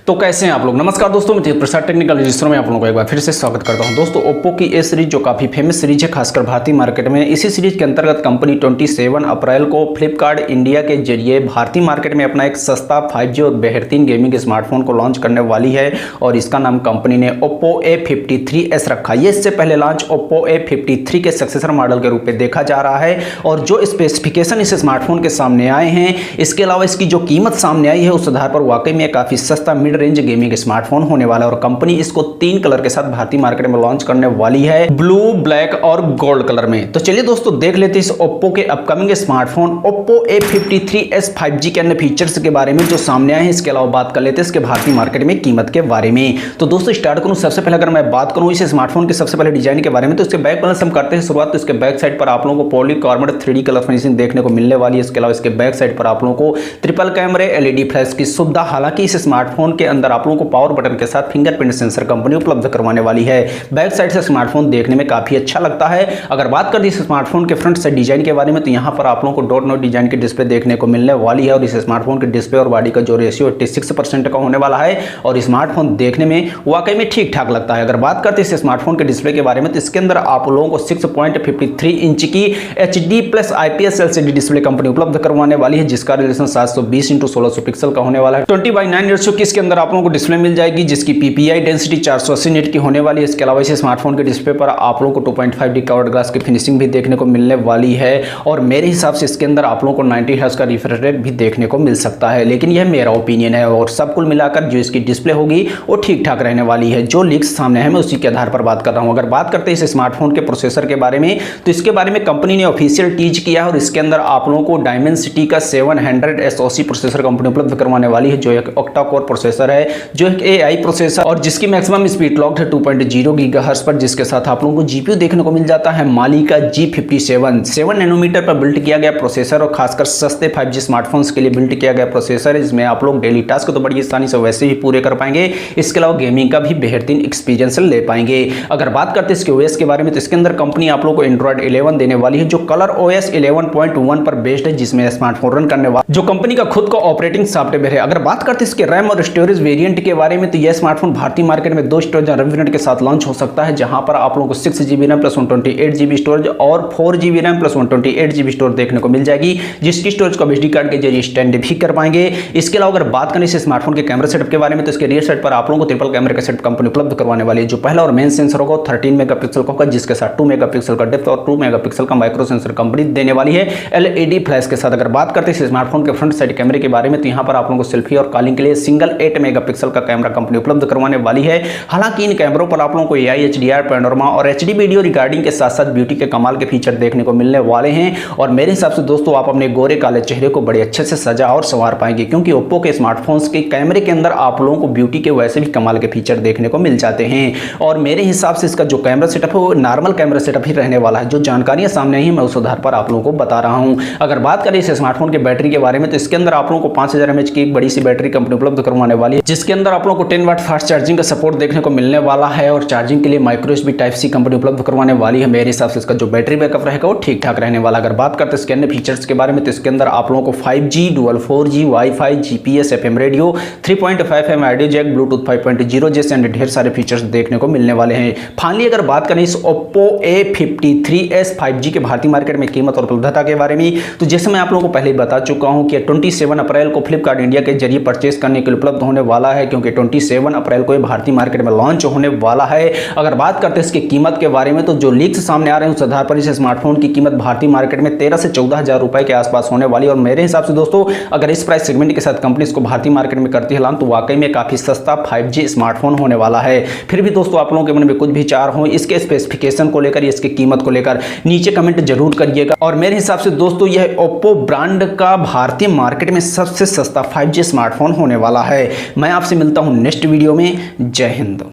तो कैसे हैं आप लोग। नमस्कार दोस्तों, मैं प्रसाद टेक्निकल रजिस्टर में आप लोगों को एक बार फिर से स्वागत करता हूं। दोस्तों ओप्पो की ए सीरीज जो काफ़ी फेमस सीरीज है खासकर भारतीय मार्केट में, इसी सीरीज के अंतर्गत कंपनी 27 अप्रैल को फ्लिपकार्ट इंडिया के जरिए भारतीय मार्केट में अपना एक सस्ता 5G और बेहतरीन गेमिंग स्मार्टफोन को लॉन्च करने वाली है और इसका नाम कंपनी ने OPPO A53s रखा। ये इससे पहले लॉन्च OPPO A53 के सक्सेसर मॉडल के रूप में देखा जा रहा है और जो स्पेसिफिकेशन इस स्मार्टफोन के सामने आए हैं, इसके अलावा इसकी जो कीमत सामने आई है उस आधार पर वाकई में काफ़ी सस्ता मिड रेंज गेमिंग स्मार्टफोन होने वाला है और कंपनी इसको 3 कलर के साथ भारतीय मार्केट में लॉन्च करने वाली है, ब्लू, ब्लैक और गोल्ड कलर में। तो चलिए दोस्तों देख लेते हैं इस ओप्पो के upcoming smartphone OPPO A53s 5G के अन्य फीचर्स के बारे में जो सामने आए हैं। इसके अलावा बात कर लेते हैं इसके भारतीय मार्केट में कीमत के बारे में। तो दोस्तों स्टार्ट करूं सबसे पहले, अगर मैं बात करूं इस स्मार्टफोन के सबसे पहले डिजाइन के बारे में, तो इसके बैक पैनल से हम करते हैं शुरुआत। तो इसके बैक साइड पर आप लोगों को पॉलीकार्बोनेट 3D कलर फिनिशिंग देखने को मिलने वाली है। इसके अलावा इसके बैक साइड पर आप लोगों को ट्रिपल कैमरे, LED फ्लैश की सुविधा। हालांकि इस स्मार्टफोन के अंदर आप लोगों को पावर बटन के साथ फिंगरप्रिंट सेंसर कंपनी उपलब्ध करवाने वाली है। बैक साइड से स्मार्टफोन देखने में काफी अच्छा लगता है। अगर बात करें इस स्मार्टफोन के फ्रंट साइड डिजाइन के बारे में, तो यहां पर आप लोगों को डॉट नॉट डिजाइन की डिस्प्ले देखने को मिलने वाली है और इस स्मार्टफोन के डिस्प्ले और बॉडी का जो रेशियो 86% का होने वाला है और स्मार्टफोन देखने में वाकई में ठीक ठाक लगता है। अगर बात करते हैं इस स्मार्टफोन के डिस्प्ले के बारे में, तो इसके अंदर आप लोगों को 6.53 इंच की HD plus IPS LCD display company उपलब्ध करवाने वाली है, जिसका रेजोल्यूशन 720x1600 पिक्सल का होने वाला है। 20:9 रेशियो की इसके अंदर आप लोगों को डिस्प्ले मिल जाएगी, जिसकी PPI डेंसिटी 480 निट की होने वाली है। इसके अलावा इस स्मार्टफोन के डिस्प्ले पर आप लोगों को 2.5D कवर्ड ग्लास की फिनिशिंग भी देखने को मिलने वाली है और मेरे हिसाब से इसके अंदर आप लोगों को 90 हर्ट्ज का रिफ्रेश रेट भी देखने को मिल सकता है, लेकिन यह मेरा ओपिनियन है और सब कुल मिलाकर जो इसकी डिस्प्ले होगी वो ठीक ठाक रहने वाली है। जो लीक्स सामने है मैं उसी के आधार पर बात कर रहा हूं। अगर बात करते हैं इस स्मार्टफोन के प्रोसेसर के बारे में, तो इसके बारे में कंपनी ने ऑफिशियल टीज किया है और इसके अंदर आप लोगों को डायमेंसिटी का 700 SoC प्रोसेसर कंपनी उपलब्ध करवाने वाली है, जो एक ऑक्टा कोर प्रोसेसर है, जो एक AI प्रोसेसर और जिसकी मैक्सिमम स्पीड लॉक्ड है 2.0 गीगाहर्ट्ज पर, जिसके साथ आप लोगों को GPU देखने को मिल जाता है माली का G57 7 नैनोमीटर पर बिल्ट किया गया प्रोसेसर और खासकर सस्ते 5G स्मार्टफोन्स के लिए बिल्ट किया गया प्रोसेसर है। इसमें आप लोग डेली टास्क तो बड़ी आसानी से वैसे ही पूरे कर पाएंगे, इसके अलावा गेमिंग का भी बेहतरीन एक्सपीरियंस ले पाएंगे। अगर बात करते हैं इसके OS के बारे में, तो इसके अंदर कंपनी आप लोगों को Android 11 देने वाली है, जो ColorOS 11.1 पर बेस्ड है, जिसमें स्मार्टफोन रन करने वाला जो कंपनी का खुद का ऑपरेटिंग सॉफ्टवेयर है। अगर बात करते हैं इसके रैम और स्टोरेज वेरिएंट के बारे में, तो यह स्मार्टफोन भारतीय मार्केट में 2 स्टोरेज वेरिएंट के साथ लॉन्च हो सकता है, जहां पर आप लोगों को 6GB RAM plus 128GB storage और 4GB RAM plus 128GB storage देखने को मिल जाएगी, जिसकी स्टोरेज को SD कार्ड के जरिए स्टैंड भी कर पाएंगे। इसके अलावा अगर बात करें इस स्मार्टफोन के कैमरा सेटअप के बारे में, तो इसके रियर साइड पर आप लोगों को ट्रिपल कैमरे का सेटअप कंपनी उपलब्ध करवाने वाली है। जो पहला और मेन सेंसर होगा 13 मेगापिक्सल का होगा, जिसके साथ 2 मेगापिक्सल का डेप्थ और 2 मेगापिक्सल का माइक्रो सेंसर कंपनी देने वाली है LED फ्लैश के साथ। अगर बात करते हैं इस स्मार्टफोन के फ्रंट साइड कैमरे के बारे में, तो यहां पर आप लोगों को सेल्फी और कॉलिंग के लिए सिंगल 8 मेगापिक्सल का कैमरा कंपनी उपलब्ध करवाने वाली है। हालांकि इन कैमरों पर आप लोगों को AI HDR पैनोरमा और HD वीडियो रिकॉर्डिंग के साथ साथ ब्यूटी के कमाल के फीचर देखने को मिलने वाले हैं और मेरे हिसाब से दोस्तों आप अपने गोरे काले चेहरे को बड़े अच्छे से सजा और संवार पाएंगे, क्योंकि ओप्पो के स्मार्टफोन्स के कैमरे के अंदर आप लोगों को ब्यूटी के वैसे भी कमाल के फीचर देखने को मिल जाते हैं और मेरे हिसाब से इसका जो कैमरा सेटअप है वो नॉर्मल कैमरा सेटअप ही रहने वाला है। जो जानकारियां सामने आई हैं मैं उस आधार पर आप लोगों को बता रहा हूं। अगर बात करें इस स्मार्टफोन के बैटरी के बारे में, तो इसके अंदर आप लोगों को 5000 mAh की एक बड़ी सी बैटरी कंपनी उपलब्ध करवाने वाली है, जिसके अंदर आप लोगों को 10 वाट फास्ट चार्जिंग का सपोर्ट देखने को मिलने वाला है और चार्जिंग के लिए माइक्रो USB Type-C कंपनी उपलब्ध करवाने वाली है। मेरे हिसाब से इसका जो बैटरी बैकअप रहेगा वो ठीक ठाक रहने वाला। अगर बात करते हैं इसके अन्य फीचर्स के बारे में, तो इसके अंदर आप लोगों को 5G डुअल 4G Wi-Fi GPS FM radio 3.5mm audio jack bluetooth 5.0 जैसे अन्य ढेर सारे फीचर्स देखने को मिलने वाले हैं। फाइनली अगर बात करें इस OPPO A53s 5G के भारतीय मार्केट में कीमत और उपलब्धता के बारे में, तो जैसे मैं आप लोगों को पहले ही बता चुका हूं कि 27 अप्रैल को फ्लिपकार्ट इंडिया के जरिए परचेस करने के लिए उपलब्ध होने वाला है, क्योंकि 27 अप्रैल को ये भारतीय मार्केट में लॉन्च होने वाला है। अगर बात करते हैं इसकी कीमत के बारे में, तो जो लीक्स सामने आ रहे हैं उस आधार पर इस स्मार्टफोन की कीमत भारतीय मार्केट में 13 से 14 हजार रुपए के आसपास होने वाली है और मेरे हिसाब से दोस्तों अगर इस प्राइस सेगमेंट के साथ कंपनी इसको भारतीय मार्केट में करती है लॉन्च, तो वाकई में काफी सस्ता 5G स्मार्टफोन होने वाला है। फिर भी दोस्तों आप लोगों के मन में कुछ विचार हो इसके स्पेसिफिकेशन को लेकर, इसकी कीमत को लेकर, नीचे कमेंट जरूर करिएगा और मेरे हिसाब से दोस्तों यह ओप्पो ब्रांड का भारतीय मार्केट में सबसे सस्ता 5G स्मार्टफोन होने वाला है। मैं आपसे मिलता हूं नेक्स्ट वीडियो में। जय हिंद।